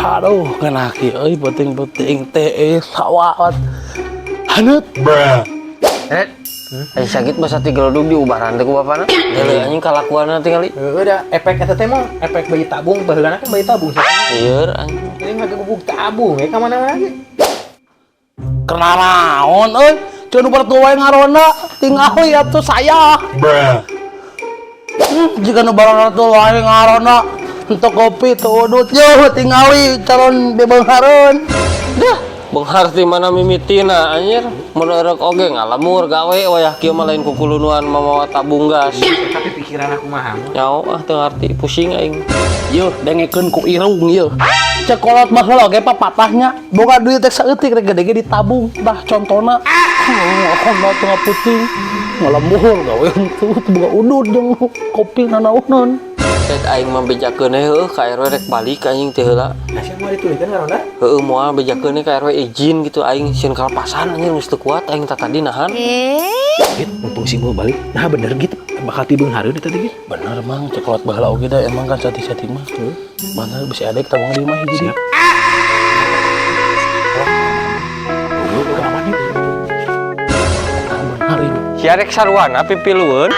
Aduh, kenaki penting-penting teh sawat. Haneut. Eh, sakit masa tiga loduk diubahan teh ku bapana. Heuleuh anjing kalakuanna tingali. Udah efek eta teh mah efek bayi tabung, baheulana kan bayi tabung. Ieu anjing. Ini mah gubuk tabung ka mana-mana ge. Karena naon euy? Ceun bertuai ngarona tinggal atuh saya. Jika nu barang tuai ngarona untuk kopi tuh udut yo tingali calon bebeunghareun. Dah, beunghar ti mana mimitina anjir. Mun eurek oge ngalamur gawe wayah kieu mah lain kukulunuan mamawa tabung gas. Tapi pikiran aku mah Nyao teu ngarti pusing aing. Yo dengekeun ku irung yo. Cekolot mah heula oge papatahnya. Boga duit teh saeutik rek gede-gede ditabung. Dah contona. Aku mah teu ngaputing. Ngalembur gawe henteu boga udut jeung kopi nanaonon. Rek aing mah bejakeun heueuh ka RW rek balik anjing teh heula. Asa mau ditulikeun ngaronda? Heueuh moal bejakeun ka RW izin gitu aing sieun kalepasan anjing geus teu kuat aing tadi nahan. Git, mumpung si mau balik. Nah bener gitu. Bakal ti beunghareun eta teh. Bener mang cekolot baheula oge da emang kan sati-sati mah. Mana bisa adek tabung di mah hiji. Siap. Si arek sarwana pipilueun.